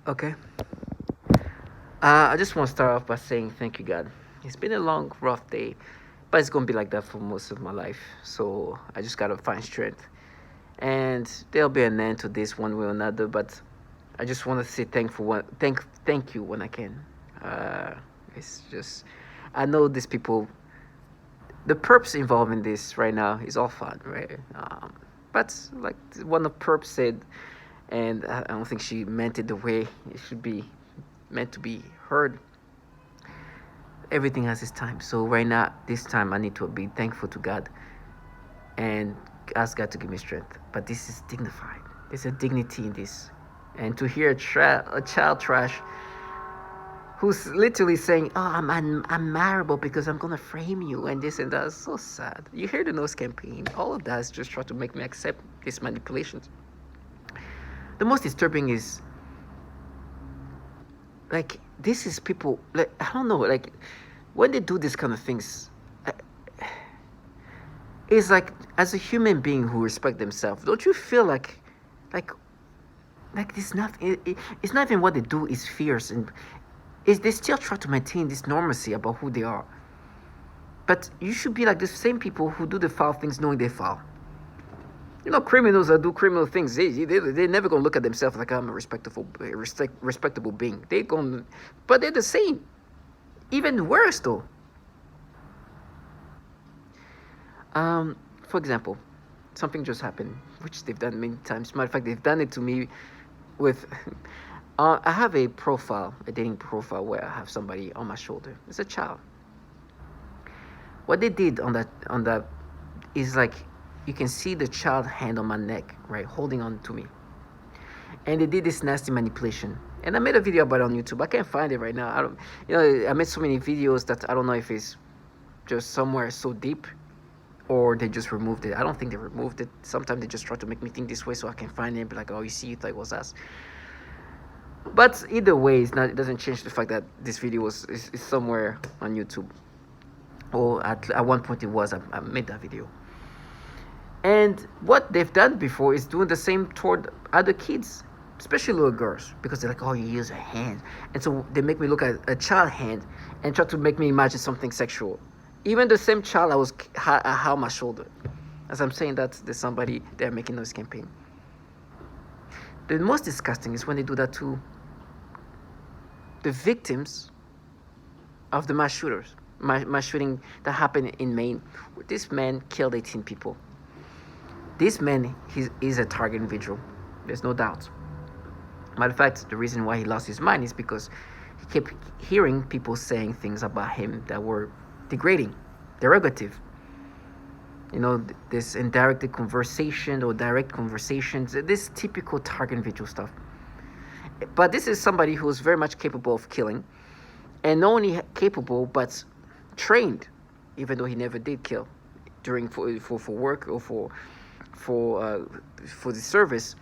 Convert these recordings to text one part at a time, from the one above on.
Okay. I just want to start off by saying thank you, God. It's been a long, rough day, but it's gonna be like that for most of my life. So I just gotta find strength, and there'll be an end to this one way or another. But I just want to say thank you when I can. Uh, it's just I know these people. The perps involved in this right now is all fun, right? But like one of perps said, and I don't think she meant it the way it should be meant to be heard. Everything has its time. So right now, this time, I need to be thankful to God and ask God to give me strength. But this is dignified. There's a dignity in this. And to hear a child trash who's literally saying, "Oh, I'm marriable because I'm gonna frame you," and this and that is so sad. You hear the nose campaign. All of that is just trying to make me accept these manipulations. The most disturbing is like this is people like I don't know like when they do these kind of things. It's like as a human being who respect themselves, don't you feel like like this nothing it's not even what they do is fierce and is they still try to maintain this normalcy about who they are. But you should be like the same people who do the foul things knowing they foul. You know, criminals that do criminal things, they're never gonna look at themselves like I'm a respectable being. They gonna, but they're the same. Even worse though. For example, something just happened, which they've done many times. Matter of fact, they've done it to me with. I have a profile, a dating profile, where I have somebody on my shoulder. It's a child. What they did on that is like you can see the child hand on my neck, right, holding on to me. And they did this nasty manipulation. And I made a video about it on YouTube. I can't find it right now. I don't, I made so many videos that I don't know if it's just somewhere so deep or they just removed it. I don't think they removed it. Sometimes they just try to make me think this way so I can find it and be like, oh, you see, you thought it was us. But either way, it doesn't change the fact that this video is somewhere on YouTube. Or at one point it was. I made that video. And what they've done before is doing the same toward other kids, especially little girls, because they're like, oh, you use a hand. And so they make me look at a child hand and try to make me imagine something sexual. Even the same child I had on my shoulder. As I'm saying that, there's somebody there making noise campaign. The most disgusting is when they do that to the victims of the mass shooting that happened in Maine. This man killed 18 people. This man is a target individual. There's no doubt. Matter of fact, the reason why he lost his mind is because he kept hearing people saying things about him that were degrading, derogative. This indirect conversation or direct conversations, this typical target individual stuff. But this is somebody who is very much capable of killing, and not only capable but trained, even though he never did kill during for work or for the service.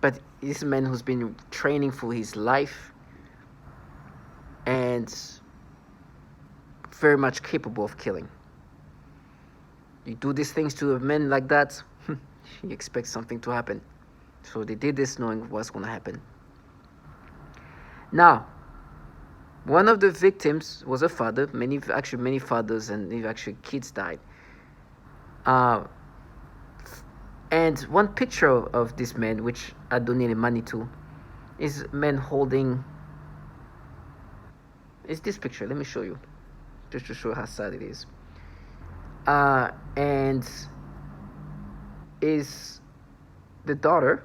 But this is a man who's been training for his life and very much capable of killing. You do these things to a man like that, you expect something to happen. So they did this knowing what's going to happen. Now, one of the victims was a father. Many fathers and actually kids died. And one picture of this man, which I donated money to, is a man holding. It's this picture. Let me show you, just to show how sad it is. And is the daughter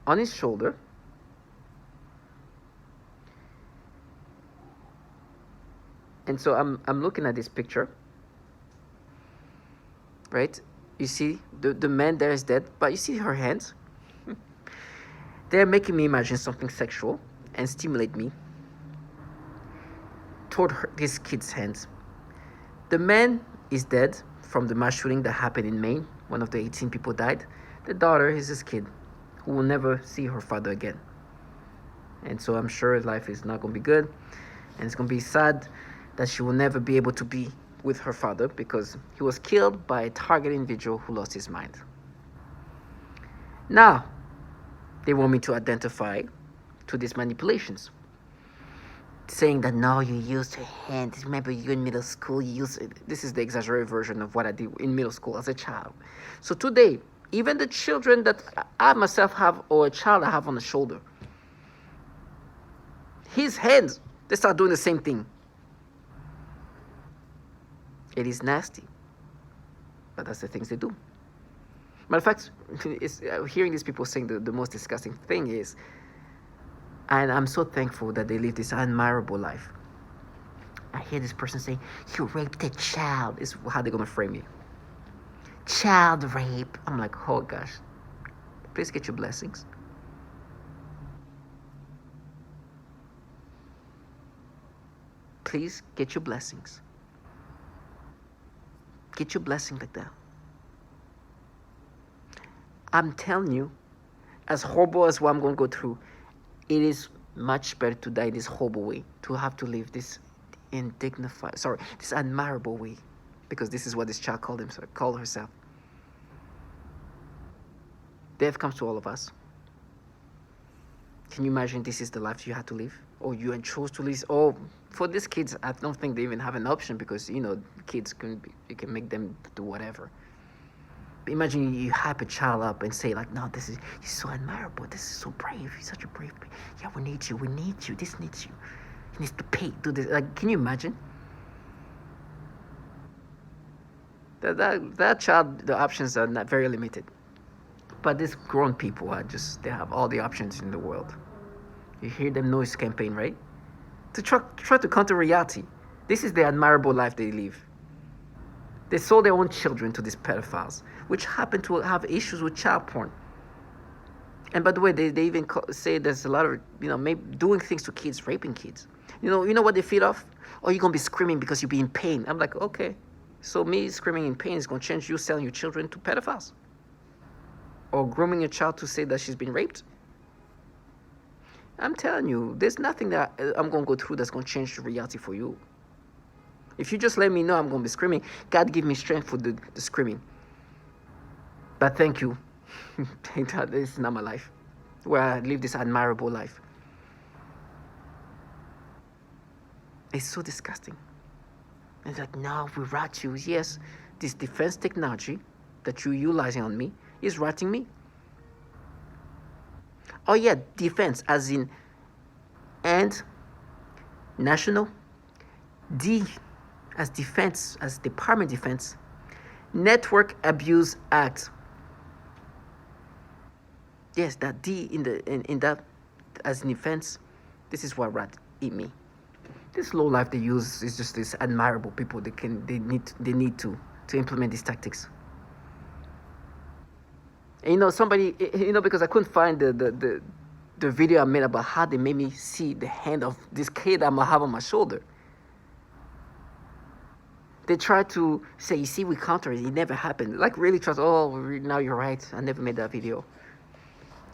on his shoulder. And so I'm looking at this picture, right? You see the man there is dead, but you see her hands. They're making me imagine something sexual and stimulate me toward this kid's hands. The man is dead from the mass shooting that happened in Maine. One of the 18 people died. The daughter is this kid who will never see her father again. And so I'm sure life is not going to be good. And it's going to be sad that she will never be able to be with her father because he was killed by a target individual who lost his mind. Now, they want me to identify to these manipulations, saying that no, you used her hand. Remember, you're in middle school. You use this is the exaggerated version of what I did in middle school as a child. So today, even the children that I myself have, or a child I have on the shoulder, his hands, they start doing the same thing. It is nasty, but that's the things they do. Matter of fact, hearing these people saying the most disgusting thing is, and I'm so thankful that they live this admirable life. I hear this person say, you raped a child. Is how they're going to frame me. Child rape. I'm like, oh gosh. Please get your blessings. Please get your blessings. Get your blessing like that. I'm telling you, as horrible as what I'm going to go through, it is much better to die this horrible way, to have to live this this admirable way, because this is what this child called herself. Death comes to all of us. Can you imagine this is the life you had to live, or you chose to live? Or for these kids, I don't think they even have an option, because kids you can make them do whatever. Imagine you hype a child up and say like, no, you're so admirable. This is so brave. You're such a brave. Yeah, we need you. This needs you. He needs to pay. Do this. Like, can you imagine? That child, the options are not very limited. But these grown people they have all the options in the world. You hear them noise campaign, right? To try to counter reality. This is the admirable life they live. They sold their own children to these pedophiles, which happen to have issues with child porn. And by the way, they even say there's a lot of, maybe doing things to kids, raping kids. You know what they feed off? Oh, you're going to be screaming because you'll be in pain. I'm like, okay. So me screaming in pain is going to change you selling your children to pedophiles? Or grooming a child to say that she's been raped? I'm telling you, there's nothing that I'm going to go through that's going to change the reality for you. If you just let me know I'm going to be screaming, God give me strength for the screaming. But thank you. Thank God this is not my life, where I live this admirable life. It's so disgusting. It's like, no, we rat you. Yes, this defense technology that you're utilizing on me is ratting me. Oh yeah, defense as in and national, D as defense, as Department of Defense, Network Abuse Act. Yes, that D in that as an defense. This is what rat eat me. This low life they use is just this admirable people. They need to implement these tactics. And somebody, because I couldn't find the video I made about how they made me see the hand of this kid I'm gonna have on my shoulder. They tried to say, you see, we countered it. It never happened. Like, really trust, now you're right. I never made that video.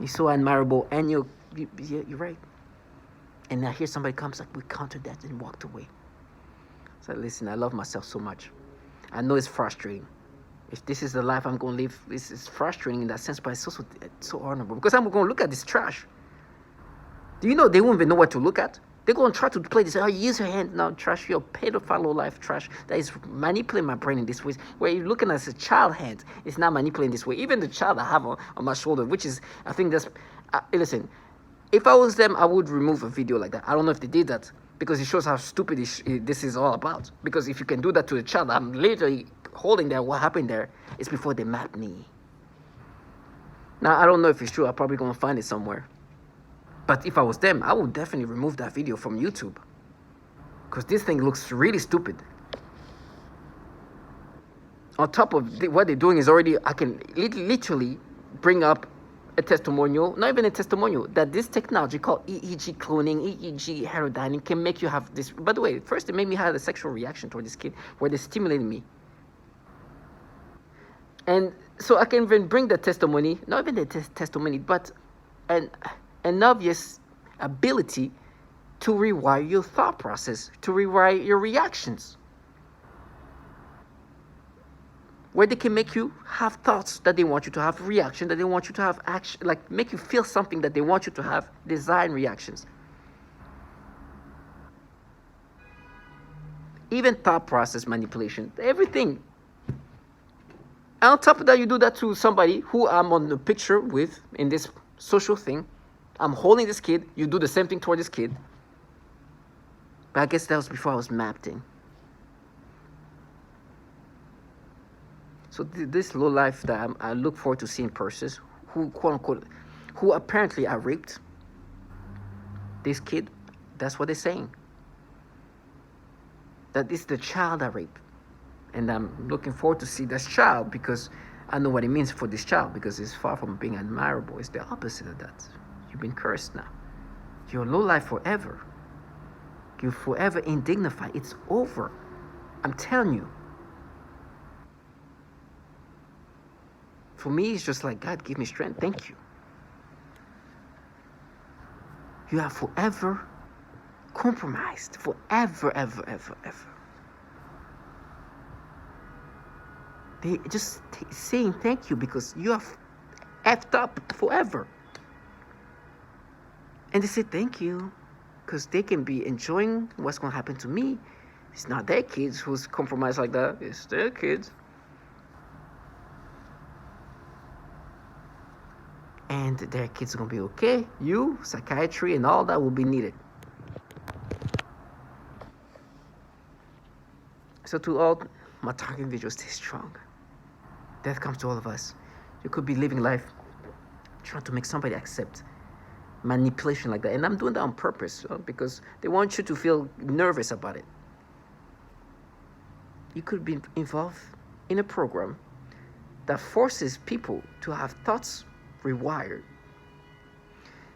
You're so admirable, and you're right. And now here somebody comes like, we countered that, and walked away. So listen, I love myself so much. I know it's frustrating. If this is the life I'm going to live, this is frustrating in that sense, but it's also so honorable. Because I'm going to look at this trash. Do you know they won't even know what to look at? They're going to try to play this. Oh, use your hand. Now, trash, you're pedophile low life trash that is manipulating my brain in this way. Where you're looking at a child hand, it's not manipulating this way. Even the child I have on my shoulder, which is, I think that's, listen, if I was them, I would remove a video like that. I don't know if they did that, because it shows how stupid this is all about. Because if you can do that to a child, I'm literally holding there. What happened there is before they mapped me. Now, I don't know if it's true. I'm probably going to find it somewhere. But if I was them, I would definitely remove that video from YouTube. Because this thing looks really stupid. On top of what they're doing is already, I can literally bring up a testimonial, not even a testimonial, that this technology called EEG cloning, EEG heterodyning can make you have this. By the way, first it made me have a sexual reaction toward this kid where they stimulated me. And so I can even bring the testimony, not even the testimony, but an obvious ability to rewire your thought process, to rewire your reactions. where they can make you have thoughts that they want you to have, reaction that they want you to have, action, like make you feel something that they want you to have, design reactions. Even thought process manipulation, everything. And on top of that, you do that to somebody who I'm on the picture with in this social thing. I'm holding this kid. You do the same thing toward this kid. But I guess that was before I was mapped in. So this low life that I look forward to seeing persons who, quote unquote, who apparently are raped. This kid, that's what they're saying. That is the child I raped. And I'm looking forward to see this child because I know what it means for this child, because it's far from being admirable. It's the opposite of that. You've been cursed now. You're low life forever. You're forever indignified. It's over. I'm telling you. For me, it's just like, God, give me strength. Thank you. You are forever compromised. Forever, ever, ever, ever. They just saying thank you because you are effed up forever. And they say thank you because they can be enjoying what's going to happen to me. It's not their kids who's compromised like that. It's their kids. And their kids are going to be okay. You, psychiatry, and all that will be needed. So to all my target individuals, stay strong. Death comes to all of us. You could be living life trying to make somebody accept manipulation like that. And I'm doing that on purpose because they want you to feel nervous about it. You could be involved in a program that forces people to have thoughts rewired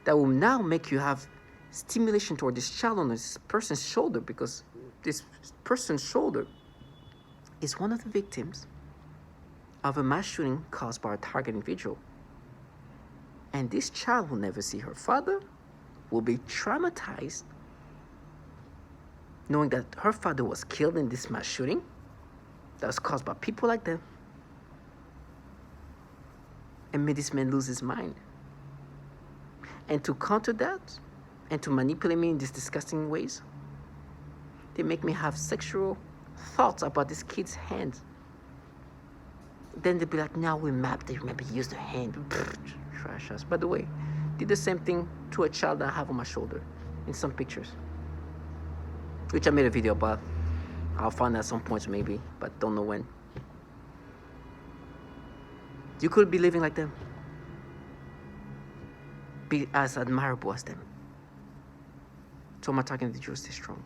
that will now make you have stimulation toward this child on this person's shoulder, because this person's shoulder is one of the victims of a mass shooting caused by a target individual. And this child will never see her father, will be traumatized knowing that her father was killed in this mass shooting that was caused by people like them. And made this man lose his mind. And to counter that, and to manipulate me in these disgusting ways, they make me have sexual thoughts about this kid's hand. Then they'll be like, now we mapped it, remember he used the hand. Trash us. By the way, did the same thing to a child that I have on my shoulder in some pictures, which I made a video about. I'll find at some point maybe, but don't know when. You could be living like them. Be as admirable as them. So I'm talking to you, stay strong.